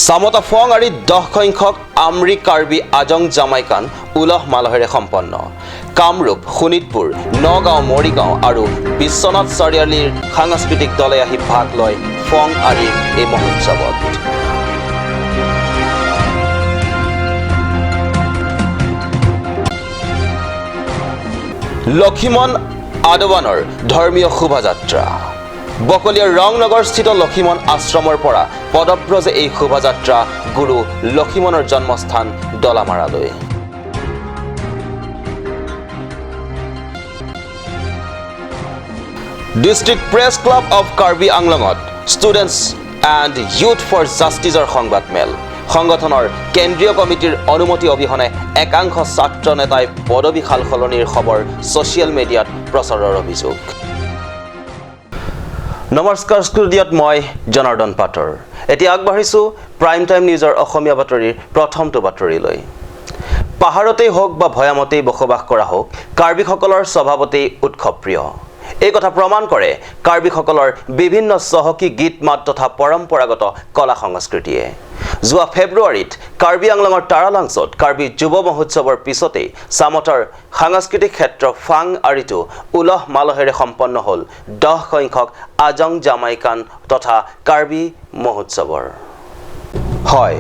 সামতা ফং আৰু 10 সংখ্যক আমৰি কাৰ্বি আজং জামাইকান উলহ মালহেৰে সম্পন্ন কামৰূপ শোণিতপুৰ নগাঁও মৰিগাঁও আৰু বিশ্বনাথ চাৰিআলিৰ সাংস্কৃতিক দলে আহি ভাগ লয় ফং আৰিৰ এই মহোৎসৱত লক্ষীমন আদৱানৰ ধৰ্মীয় শোভাযাত্ৰা বকলিয়াৰ ৰংনগৰস্থিত লক্ষীমন আশ্ৰমৰ পৰা পদব্ৰজে এই শোভাযাত্ৰা গুৰু লক্ষীমনৰ জন্মস্থান দলামাৰালৈ district press club of Karbi আংলঙত ষ্টুডেণ্টছ এণ্ড ইউথ ফৰ জাষ্টিছৰ সংবাদমেল সংগঠনৰ কেন্দ্ৰীয় কমিটিৰ অনুমতি অবিহনে একাংশ ছাত্ৰ নেতাই পদবী সালসলনিৰ খবৰ ছ'চিয়েল মিডিয়াত প্ৰচাৰৰ অভিযোগ নমস্কাৰ ষ্টুডিঅ'ত মই জনাৰ্দন পাটৰ এতিয়া আগবাঢ়িছো প্ৰাইম টাইম নিউজৰ অসমীয়া বাতৰিৰ প্ৰথমটো বাতৰিলৈ পাহাৰতেই হওক বা ভৈয়ামতেই বসবাস কৰা হওক কাৰ্বিসকলৰ স্বভাৱতেই উৎসৱপ্ৰিয় এই কথা প্ৰমাণ কৰে কাৰ্বিসকলৰ বিভিন্ন চহকী গীত মাত তথা পৰম্পৰাগত কলা সংস্কৃতিয়ে যোৱা ফেব্ৰুৱাৰীত কাৰ্বি আংলঙৰ তাৰালাংছত কাৰ্বি যুৱ মহোৎসৱৰ পিছতেই সামতাৰ সাংস্কৃতিক ক্ষেত্ৰ ফাং আৰিটো উলহ মালহেৰে সম্পন্ন হ'ল 10 সংখ্যক আজং জামাইকান তথা কাৰ্বি মহোৎসৱৰ হয়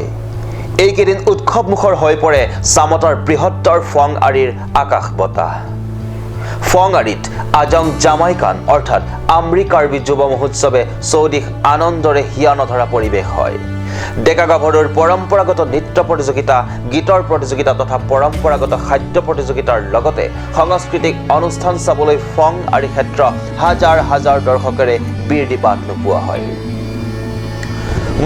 এইকেইদিন উৎসৱমুখৰ হৈ পৰে সামতাৰ বৃহত্তৰ ফং আৰিৰ আকাশ বতাহ ফং আৰিত আজং জামাইকান অৰ্থাৎ আমৰি কাৰ্বি যুৱ মহোৎসৱে চৌদিশ আনন্দৰে হিয়া নধৰা পৰিৱেশ হয় ডেকা গাভৰুৰ পৰম্পৰাগত নৃত্য প্ৰতিযোগিতা গীতৰ প্ৰতিযোগিতা তথা পৰম্পৰাগত খাদ্য প্ৰতিযোগিতাৰ লগতে সাংস্কৃতিক অনুষ্ঠান চাবলৈ ফং আৰি ক্ষেত্ৰ হাজাৰ হাজাৰ দৰ্শকেৰে বীৰদিপাত নোপোৱা হয়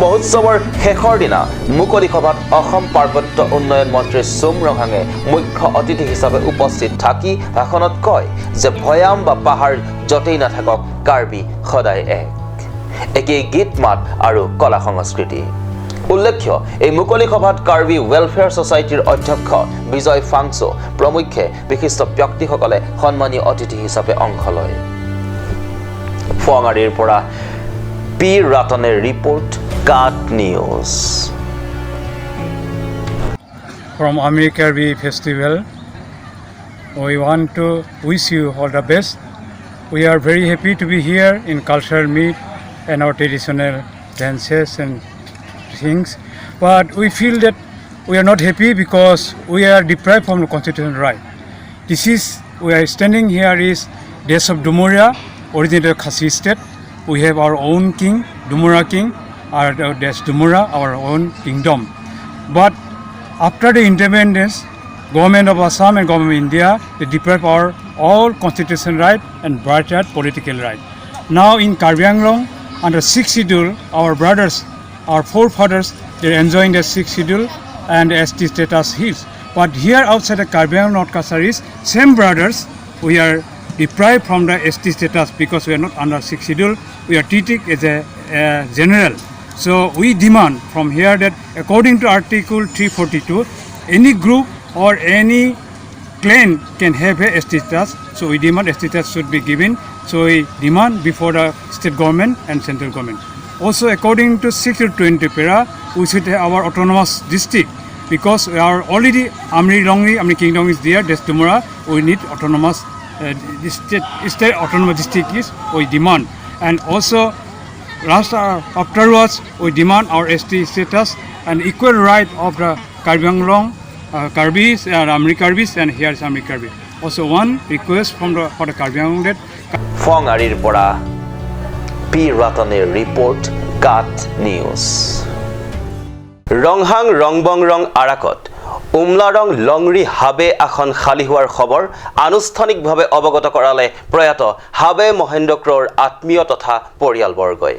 মহোৎসৱৰ শেষৰ দিনা মুকলি সভাত অসম পাৰ্বত্য উন্নয়ন মন্ত্ৰী চুমৰহাঙে মুখ্য অতিথি হিচাপে উপস্থিত থাকি ভাষণত কয় যে ভৈয়াম বা পাহাৰ য'তেই নাথাকক কাৰ্বি সদায় একেই গীত মাত আৰু কলা সংস্কৃতি উল্লেখ্য এই মুকলি সভাত কাৰ্বি ৱেলফেয়াৰ ছ'চাইটিৰ অধ্যক্ষ বিজয় ফাংচো প্ৰমুখ্যে বিশিষ্ট ব্যক্তিসকলে সন্মানীয় অতিথি হিচাপে অংশ লয় ফঙাৰীৰ পৰা পি ৰাটনেৰ report cut news From Americarbi Festival, we want to wish you all the best. We are very happy to be here in cultural meet and our traditional dances and things. But we feel that we are not happy because we are deprived from the constitutional right. We are standing here is Desh of Dumuria, originated Khasi state. We have our own king, Dumura king, our Desh Dumura, our own kingdom. But after the independence, government of Assam and government of India, they deprive our all constitutional right and birthright political right. Now in Karbi Anglong, under 6th schedule, our brothers, our forefathers, they're enjoying the 6th schedule and ST status hills. But here outside the Karbi Anglong North Kasaris, same brothers, we are deprived from the ST status because we are not under 6th schedule. We are treated as a general. So we demand from here that according to Article 342, any group or any clan can have a ST status. So we demand ST status should be given. So we demand before the state government and central government. Also according to 620 para, we should have our autonomous district because we are already Amri Kingdom is there, Destumura. We need autonomous state autonomous district is we demand. And also afterwards we demand our ST status and equal right of the Karbi Anglong, Karbis and Amri Karbis and here is Amri Karbi. Also one request for the Karbi Anglong that Fong Arir Pora P. Rataner report Gat News Ronghang Rongbong Rong Arakot উমলাৰং লংৰি হাবে এখন খালি হোৱাৰ খবৰ আনুষ্ঠানিকভাৱে অৱগত কৰালে প্ৰয়াত হাবে মহেন্দ্ৰ ক্ৰৰ আত্মীয় তথা পৰিয়ালবৰ্গই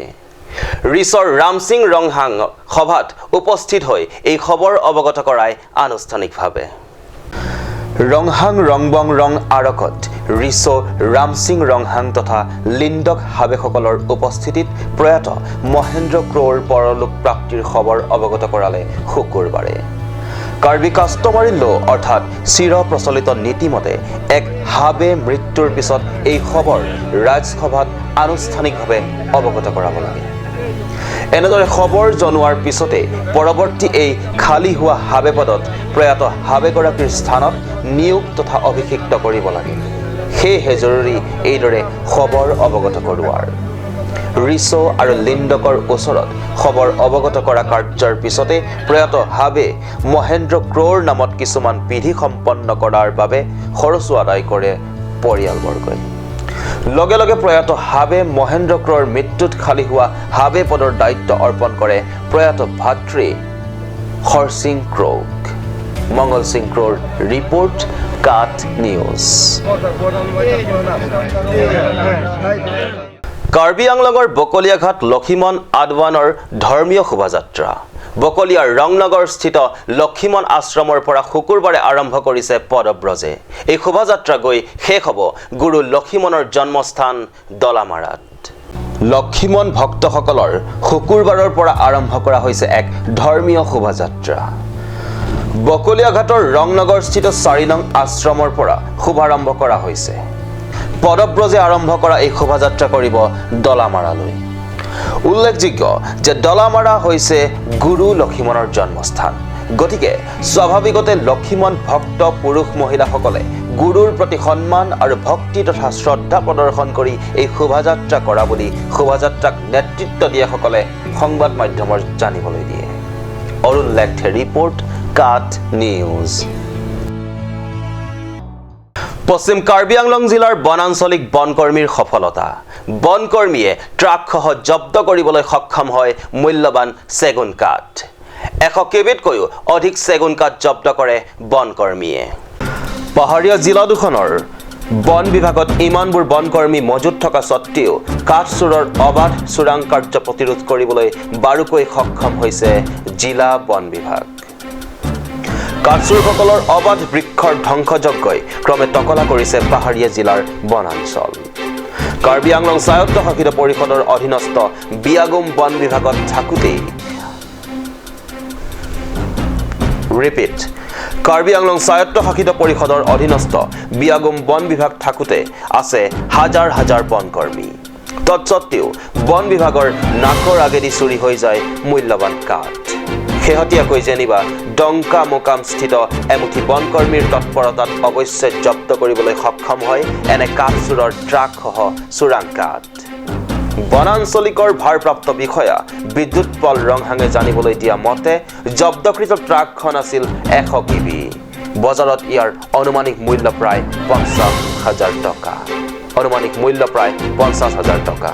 ৰিসৰ ৰামসিং ৰংহাং সভাত উপস্থিত হৈ এই খবৰ অৱগত কৰাই আনুষ্ঠানিকভাৱে ৰংহাং ৰংবং ৰং আৰকত ৰিস ৰামসিং ৰংহাং তথা লিণ্ডক হাবেসকলৰ উপস্থিতিত প্ৰয়াত মহেন্দ্ৰ ক্ৰৰ পৰলোক প্ৰাপ্তিৰ খবৰ অৱগত কৰালে শুকুৰবাৰে কাৰ্বি কাষ্টমাৰী ল অৰ্থাৎ চিৰ প্ৰচলিত নীতিমতে এক হাবে মৃত্যুৰ পিছত এই খবৰ ৰাজসভাত আনুষ্ঠানিকভাৱে অৱগত কৰাব লাগে এনেদৰে খবৰ জনোৱাৰ পিছতে পৰৱৰ্তী এই খালী হোৱা হাবে পদত প্ৰয়াত হাবেগৰাকীৰ স্থানত নিয়োগ তথা অভিষিক্ত কৰিব লাগে সেয়েহে জৰুৰী এইদৰে খবৰ অৱগত কৰোৱাৰ ৰিচো আৰু লিণ্ডকৰ ওচৰত খবৰ অৱগত কৰা কাৰ্যৰ পিছতে প্ৰয়াত হাবে মহেন্দ্ৰ ক্ৰ'ৰ নামত কিছুমান বিধি সম্পন্ন কৰাৰ বাবে খৰচো আদায় কৰে পৰিয়ালবৰ্গই লগে লগে প্ৰয়াত হাবে মহেন্দ্ৰ ক্ৰ'ৰ মৃত্যুত খালী হোৱা হাবে পদৰ দায়িত্ব অৰ্পণ কৰে প্ৰয়াত ভাতৃ হৰসিং ক্ৰ'ক মংগল Singh crore report cut news Karbi আংলঙৰ বকলিয়াঘাট লক্ষীমন আদৱানৰ ধৰ্মীয় শোভাযাত্ৰা বকলিয়াৰ ৰংনগৰ স্থিত লক্ষীমন আশ্ৰমৰ পৰা শুকুৰবাৰে আৰম্ভ কৰিছে পদব্ৰজে এই শোভাযাত্ৰা গৈ শেষ হ'ব গুৰু লক্ষীমনৰ জন্মস্থান দলামাৰাত লক্ষীমন ভক্তসকলৰ শুকুৰবাৰৰ পৰা আৰম্ভ কৰা হৈছে এক ধৰ্মীয় শোভাযাত্ৰা বকলিয়াঘাটৰ ৰংনগৰ স্থিত 4 নং আশ্ৰমৰ পৰা শুভাৰম্ভ কৰা হৈছে পদব্ৰজে আৰম্ভ কৰা এই শোভাযাত্ৰা কৰিব দলামাৰালৈ উল্লেখযোগ্য যে দলামাৰা হৈছে গুৰু লক্ষীমনৰ জন্মস্থান গতিকে স্বাভাৱিকতে লক্ষীমন ভক্ত পুৰুষ মহিলাসকলে গুৰুৰ প্ৰতি সন্মান আৰু ভক্তি তথা শ্ৰদ্ধা প্ৰদৰ্শন কৰি এই শোভাযাত্ৰা কৰা বুলি শোভাযাত্ৰাক নেতৃত্ব দিয়াসকলে সংবাদ মাধ্যমৰ জানিবলৈ দিয়ে অৰুণ লেখথে ৰিপৰ্ট কাট নিউজ পশ্চিম কাৰ্বি আংলং জিলাৰ বনাঞ্চলিক বনকৰ্মীৰ সফলতা বনকৰ্মীয়ে ট্ৰাকসহ জব্দ কৰিবলৈ সক্ষম হয় মূল্যৱান চেগুন কাঠ 100 কেবিতকৈও অধিক চেগুন কাঠ জব্দ কৰে বনকৰ্মীয়ে পাহাৰীয়া জিলা দুখনৰ বন বিভাগত ইমানবোৰ বনকৰ্মী মজুত থকা সত্ত্বেও কাঠ চুৰৰ অবাধ চোৰাং কাৰ্য প্ৰতিৰোধ কৰিবলৈ বাৰুকৈ সক্ষম হৈছে জিলা বন বিভাগ কাঠচোৰসকলৰ অবাধ বৃক্ষৰ ধ্বংসযজ্ঞই ক্ৰমে টকলা কৰিছে পাহাৰীয়া জিলাৰ বনাঞ্চল কাৰ্বি আংলং স্বায়ত্তশাসিত পৰিষদৰ অধীনস্থ বিয়াগুম বন বিভাগত থাকোঁতেই ৰিপিট কাৰ্বি আংলং স্বায়ত্তশাসিত পৰিষদৰ অধীনস্থ বিয়াগুম বন বিভাগ থাকোঁতে আছে হাজাৰ হাজাৰ বনকৰ্মী তৎসত্ত্বেও বন বিভাগৰ নাকৰ আগেদি চুৰি হৈ যায় মূল্যৱান কাঠ শেহতীয়াকৈ যেনিবা ডংকা মোকাম স্থিত এমুঠি বনকৰ্মীৰ তৎপৰতাত অৱশ্যে জব্দ কৰিবলৈ সক্ষম হয় এনে কাঠ চোৰৰ ট্ৰাকসহ চোৰাং কাঠ বনাঞ্চলিকৰ ভাৰপ্ৰাপ্ত বিষয়া বিদ্যুৎ পল ৰংহাঙে জানিবলৈ দিয়া মতে জব্দকৃত ট্ৰাকখন আছিল 100 কেবি বজাৰত ইয়াৰ অনুমানিক মূল্য প্ৰায় 50,000 টকা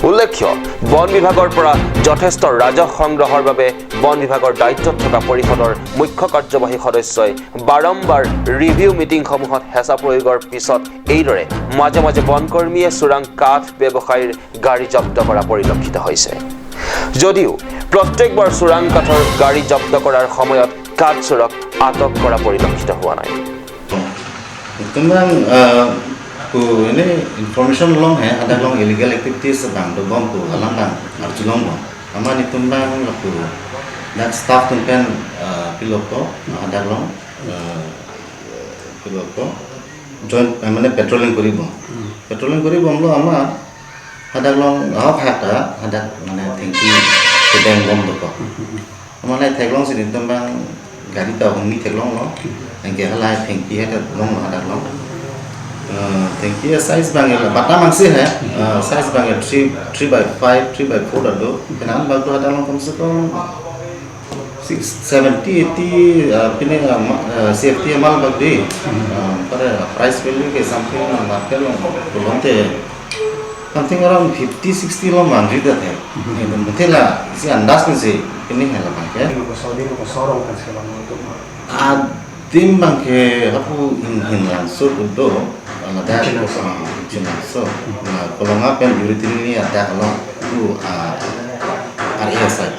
উল্লেখ্য বন বিভাগৰ পৰা যথেষ্ট ৰাজহ সংগ্ৰহৰ বাবে বন বিভাগৰ দায়িত্বত থকা পৰিষদৰ মুখ্য কাৰ্যবাহী সদস্যই বাৰম্বাৰ ৰিভিউ মিটিংসমূহত হেঁচা প্ৰয়োগৰ পিছত এইদৰে মাজে মাজে বনকৰ্মীয়ে চোৰাং কাঠ ব্যৱসায়ীৰ গাড়ী জব্দ কৰা পৰিলক্ষিত হৈছে যদিও প্ৰত্যেকবাৰ চোৰাং কাঠৰ গাড়ী জব্দ কৰাৰ সময়ত কাঠ চোৰক আটক কৰা পৰিলক্ষিত হোৱা নাই ini information long hai ada long illegal activities bang do bom ko alang bang arjulong bang ama ni tumbang laku dan staff tumpen piloko ada long piloko join mane patrolling koribo lo ama ada long hata ada mane thanki kedeng bom do ko ama lai thaglong si tumbang gari ta hungi thaglong lo engke halai thanki hata long ada long thank you size bang bata mangsi hai size bang 3x5 3x4 dado kenan bag to hata long kam se kam 70-80 pine safety amal bag de par price value ke something market long bolonte something around 50-60 long mandri da hai mutela si andas ne se ini hai la bang ke ko sorong kan se bang adim bang ke hapu in langsung untuk ada so kalau ngapain yuritin ini ada kalau itu area side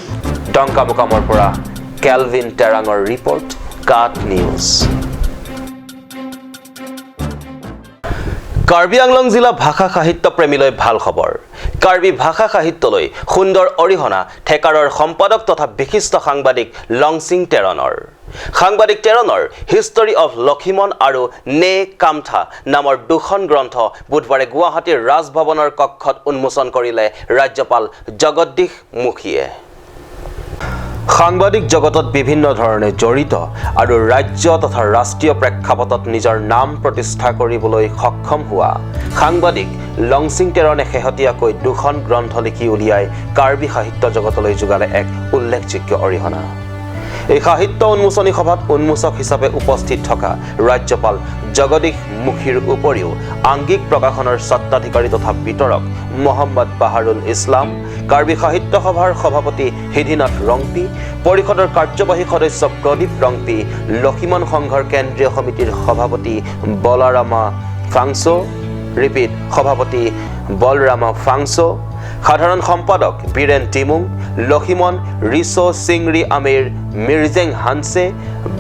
ডংকা মোকামৰ পৰা kelvin টেৰাঙৰ report cut news Karbi Anglong জিলা ভাষা সাহিত্য প্ৰেমীলৈ ভাল খবৰ কাৰ্বি ভাষা সাহিত্যলৈ সুন্দৰ অৰিহণা ঠেকাৰৰ সম্পাদক তথা বিশিষ্ট সাংবাদিক লংচিং টেৰণৰ সাংবাদিক তেৰণৰ হিষ্টৰী অফ লক্ষীমন আৰু নে কামথা নামৰ দুখন গ্ৰন্থ বুধবাৰে গুৱাহাটীৰ ৰাজভৱনৰ কক্ষত উন্মোচন কৰিলে ৰাজ্যপাল জগদীশ মুখীয়ে। সাংবাদিক জগতত বিভিন্ন ধৰণে জড়িত আৰু ৰাজ্য তথা ৰাষ্ট্ৰীয় প্ৰেক্ষাপটত নিজৰ নাম প্ৰতিষ্ঠা কৰিবলৈ সক্ষম হোৱা সাংবাদিক লংচিং তেৰণে শেহতীয়াকৈ দুখন গ্ৰন্থ লিখি উলিয়াই কাৰ্বি সাহিত্য জগতলৈ যোগালে এক উল্লেখযোগ্য অৰিহণা। এই সাহিত্য উন্মোচনী সভাত উন্মোচক হিচাপে উপস্থিত থকা ৰাজ্যপাল জগদীশ মুখীৰ উপৰিও আংগিক প্ৰকাশনৰ স্বত্বাধিকাৰী তথা বিতৰক মোহাম্মদ বাহাৰুল ইছলাম, কাৰ্বি সাহিত্য সভাৰ সভাপতি সিদ্ধিনাথ ৰংপি, পৰিষদৰ কাৰ্যবাহী সদস্য প্ৰদীপ ৰংপি, লক্ষীমন সংঘৰ কেন্দ্ৰীয় সমিতিৰ সভাপতি বলাৰামা ফাংছো, সভাপতি বলৰামা ফাংছো, সাধাৰণ সম্পাদক বীৰেন টিমুং, লক্ষীমন ৰিছো সিংৰি আমিৰ, মিৰ্জেং হানছে,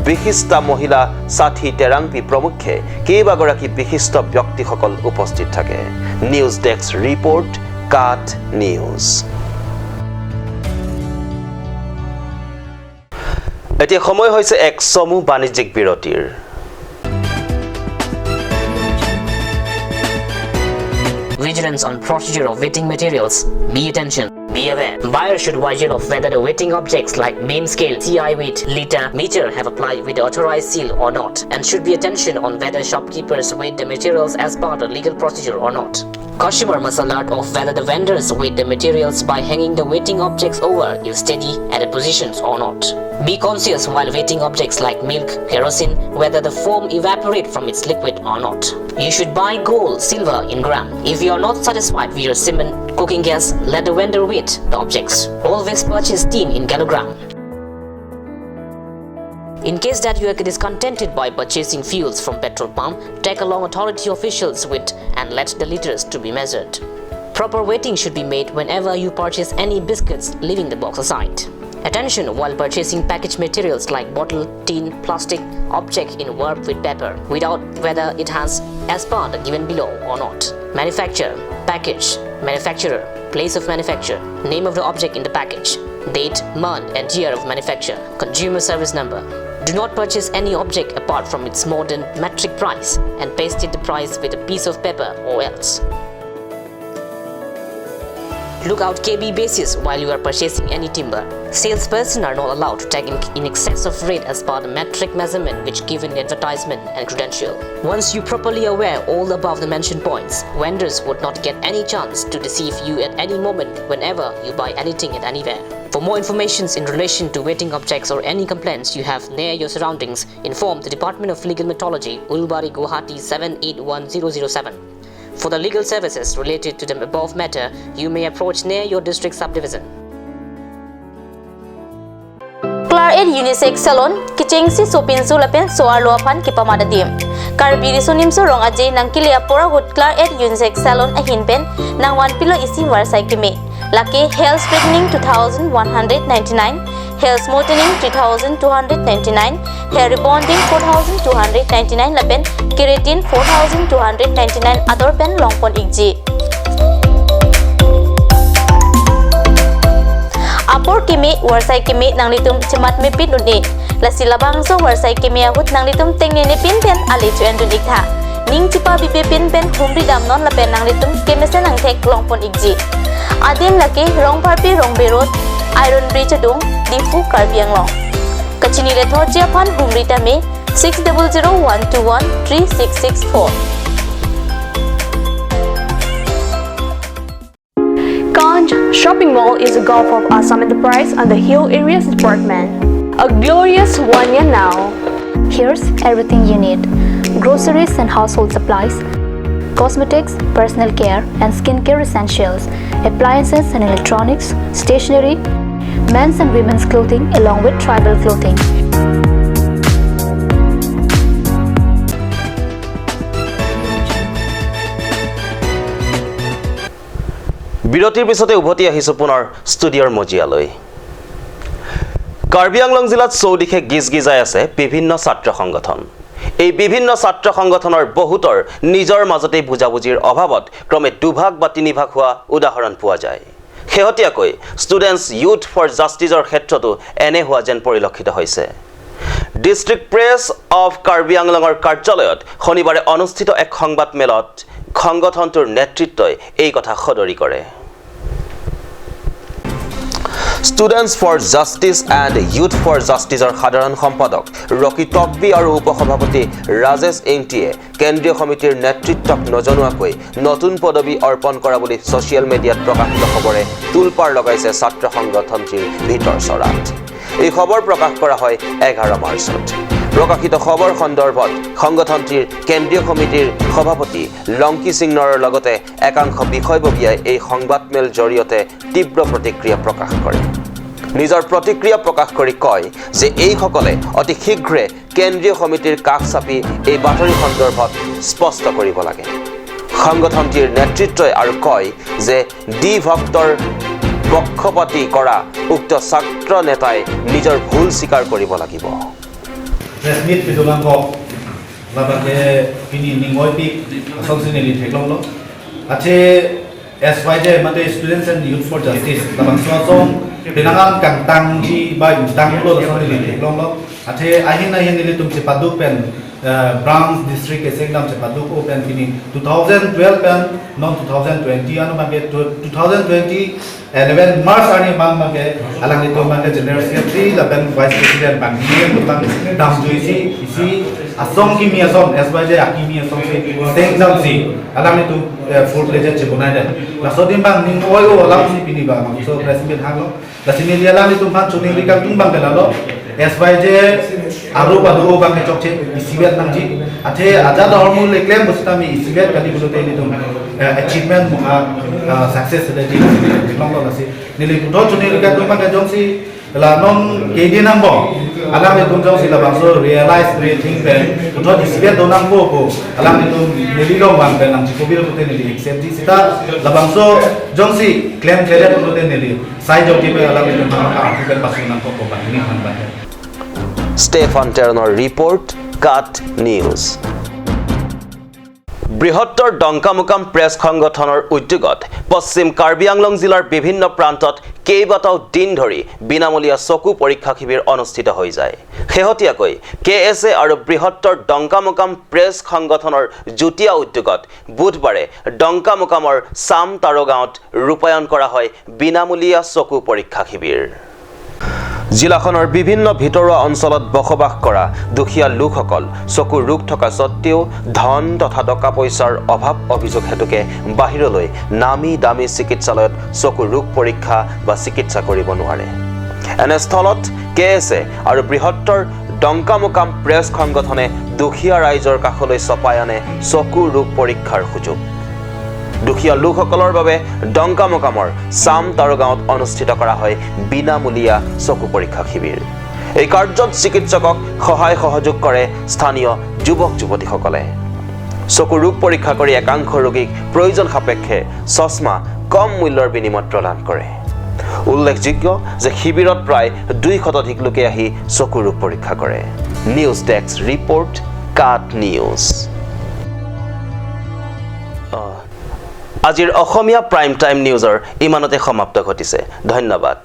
বিশিষ্ট মহিলা সাথী তেৰাংপি প্ৰমুখ্যে কেইবাগৰাকী বিশিষ্ট ব্যক্তিসকল উপস্থিত থাকে। News desk report, cut news. এতিয়া সময় হৈছে এক চমু বাণিজ্যিক বিৰতিৰ। Vigilance on procedure of wetting materials. Be attention. Be aware. Buyer should vigil of whether the wetting objects like beam scale, CI weight, liter, meter have applied with the authorized seal or not, and should be attention on whether shopkeepers weight the materials as part of legal procedure or not. Customer must alert of whether the vendors weight the materials by hanging the weighting objects over if steady at the positions or not. Be conscious while weighting objects like milk, kerosene, whether the foam evaporate from its liquid or not. You should buy gold, silver in gram. If you are not satisfied with your cement, cooking gas, let the vendor weight the objects. Always purchase tin in kilogram. In case that you are discontented by purchasing fuels from petrol pump, take along authority officials with and let the liters to be measured. Proper weighting should be made whenever you purchase any biscuits, leaving the box aside. Attention while purchasing packaged materials like bottle, tin, plastic, object in work with paper, without whether it has as per the given below or not. Manufacturer, package, manufacturer, place of manufacture, name of the object in the package, date, month and year of manufacture, consumer service number. Do not purchase any object apart from its modern metric price and paste it the price with a piece of paper or else. Look out KB basis while you are purchasing any timber. Salesperson are not allowed to take in excess of rate as per the metric measurement which given in advertisement and credential. Once you properly aware all above the mentioned points, vendors would not get any chance to deceive you at any moment whenever you buy anything and anywhere. For more information in relation to weighting objects or any complaints you have near your surroundings, inform the Department of Legal Metrology, Ulbari, Guwahati 781007. For the legal services related to the above matter, you may approach near your district subdivision. Claret Unisex Salon, Kichengsi Sopinsu Lapen Soar Loapan Kipamadadim. Karbiri Sunimso Rong Ajay Nang Kiliapora would Claret Unisex Salon Ahinpen, Nang 1 Pilo Isi Warsai Kimi. Lucky Hair Straightening 2199, Hair Smoothing 3299, Hair Rebonding 4299 Lapen, Keratin 4299 Other Pen Longpon Igji. Apor Kimi Warsai Kimi Nang Litum Chimat Mipit Nuni, Lasilabang so Warsai Kimi Ahut Nang Litum Tengni Pin Pen Ali to Endunikha. Ning Chipa Bibi Pin Pen Humri Dam Non Lapen Nang Litum Kemisen Nang Tek Longpon Igji. Adin laki rong parpi rong berot iron bridge dung difu karbiang long kachini le thorjia phan humri tame 6001213664. Ganj Shopping Mall is a gulf of Assam Enterprise and the Hill Areas Department. A glorious 1 year now. Here's everything you need: groceries and household supplies, cosmetics, personal care and skincare essentials, appliances and electronics, stationery, men's and women's clothing along with tribal clothing. বিৰতিৰ পিছতে উভতি আহিছো পুনৰ ষ্টুডিঅ'ৰ মজিয়ালৈ। কাৰ্বি আংলং জিলাত চৌদিশে গিজগিজাই আছে বিভিন্ন ছাত্ৰ সংগঠন। এই বিভিন্ন ছাত্ৰ সংগঠনৰ বহুতৰ নিজৰ মাজতে বুজাবুজিৰ অভাৱত ক্ৰমে দুভাগ বা তিনিভাগ হোৱা উদাহৰণ পোৱা যায়। শেহতীয়াকৈ ষ্টুডেণ্টছ ইউথ ফৰ জাষ্টিছৰ ক্ষেত্ৰতো এনে হোৱা যেন পৰিলক্ষিত হৈছে। ডিষ্ট্ৰিক্ট প্ৰেছ অফ কাৰ্বি আংলঙৰ কাৰ্যালয়ত শনিবাৰে অনুষ্ঠিত এক সংবাদ মেলত সংগঠনটোৰ নেতৃত্বই এই কথা সদৰি কৰে। Students for justice and youth for জাষ্টিছৰ সাধাৰণ সম্পাদক ৰকি টকবি আৰু উপসভাপতি ৰাজেশ ইংটিয়ে কেন্দ্ৰীয় সমিতিৰ নেতৃত্বক নজনোৱাকৈ নতুন পদবী অৰ্পণ কৰা বুলি ছ'চিয়েল মিডিয়াত প্ৰকাশিত খবৰে তোলপাৰ লগাইছে ছাত্ৰ সংগঠনটিৰ ভিতৰ চৰাত। এই খবৰ প্ৰকাশ কৰা হয় 11 মাৰ্চত। প্ৰকাশিত খবৰ সন্দৰ্ভত সংগঠনটিৰ কেন্দ্ৰীয় সমিতিৰ সভাপতি লংকি সিংনৰ লগতে একাংশ বিষয়ববীয়াই এই সংবাদমেল জৰিয়তে তীব্ৰ প্ৰতিক্ৰিয়া প্ৰকাশ কৰে। নিজৰ প্ৰতিক্ৰিয়া প্ৰকাশ কৰি কয় যে এইসকলে অতি শীঘ্ৰে কেন্দ্ৰীয় সমিতিৰ কাষ চাপি এই বাতৰি সন্দৰ্ভত স্পষ্ট কৰিব লাগে। সংগঠনটিৰ নেতৃত্বই আৰু কয় যে ডি ভক্তৰ পক্ষপাতি কৰা উক্ত ছাত্ৰ নেতাই নিজৰ ভুল স্বীকাৰ কৰিব লাগিব। Resmit pidulang ko labake pini ningoy pi asongsin ni theklong lo ache SYJ mate Students and Youth for Justice labang song pinangan kantang ji ba tang lo asong ni theklong lo ache ahin ni tum se paduk pen branch district esengdam se paduk open pini 2012 pen non 2020 anu mage 2020 11 March ani bang mage alang itu mage general secretary laban vice president bang ni tentang dam juisi isi asong ki mi asong SYJ aki mi asong se sengdam si alang itu full legend se bonai dan la sodim bang ning oi o alang si pini ba mang so president hang lo la sini dia alang itu bang chuning rikam tung bang lo SYJ aru badu bang ke chokche isibet nang ji athe aja dormu leklem bustami isibet kali bulote ni tum achievement muha success de ji long lo nasi nili do chuni rikam tung bang ke jongsi la non kedi nambo alam ni tum jongsi la bang so realize think pen do isibet do nambo ko alam ni tum nili lo bang pen nang ji ko biro te nili accept ji sita la bang so jongsi claim credit bulote nili sai jongti pe alam ni tum pen pasu nang ko bang ni han bang Stefan টেৰনৰ report cut news. বৃহত্তৰ Dongkamukam press সংগঠনৰ উদ্যোগত পশ্চিম কাৰ্বি আংলং জিলাৰ বিভিন্ন প্ৰান্তত কেইবাটাও দিন ধৰি বিনামূলীয়া চকু পৰীক্ষা শিবিৰ অনুষ্ঠিত হৈ যায়। শেহতীয়াকৈ KSA আৰু বৃহত্তৰ ডংকামুকাম প্ৰেছ সংগঠনৰ যুটীয়া উদ্যোগত বুধবাৰে ডংকামুকামৰ চাম তাৰো গাঁৱত ৰূপায়ণ কৰা হয় বিনামূলীয়া চকু পৰীক্ষা শিবিৰ। জিলাখনৰ বিভিন্ন ভিতৰুৱা অঞ্চলত বসবাস কৰা দুখীয়া লোকসকল চকুৰ ৰোগ থকা সত্ত্বেও ধন তথা টকা পইচাৰ অভাৱ অভিযোগ হেতুকে বাহিৰলৈ নামী দামী চিকিৎসালয়ত চকুৰ ৰোগ পৰীক্ষা বা চিকিৎসা কৰিব নোৱাৰে। এনে স্থলত KSA আৰু বৃহত্তৰ ডংকামুকাম প্ৰেছ সংগঠনে দুখীয়া ৰাইজৰ কাষলৈ চপাই আনে চকুৰ ৰোগ পৰীক্ষাৰ সুযোগ। দুখীয়া লোকসকলৰ বাবে ডংকামুকামৰ চাম তাৰো গাঁৱত অনুষ্ঠিত কৰা হয় বিনামূলীয়া চকু পৰীক্ষা শিবিৰ। এই কাৰ্যত চিকিৎসকক সহায় সহযোগ কৰে স্থানীয় যুৱক যুৱতীসকলে। চকু ৰোগ পৰীক্ষা কৰি একাংশ ৰোগীক প্ৰয়োজন সাপেক্ষে চশমা কম মূল্যৰ বিনিময়ত প্ৰদান কৰে। উল্লেখযোগ্য যে শিবিৰত প্ৰায় 200 অধিক লোকে আহি চকু ৰোগ পৰীক্ষা কৰে। News desk report cut news. আজিৰ অসমীয়া প্ৰাইম টাইম নিউজৰ ইমানতে সমাপ্ত ঘটিছে। ধন্যবাদ।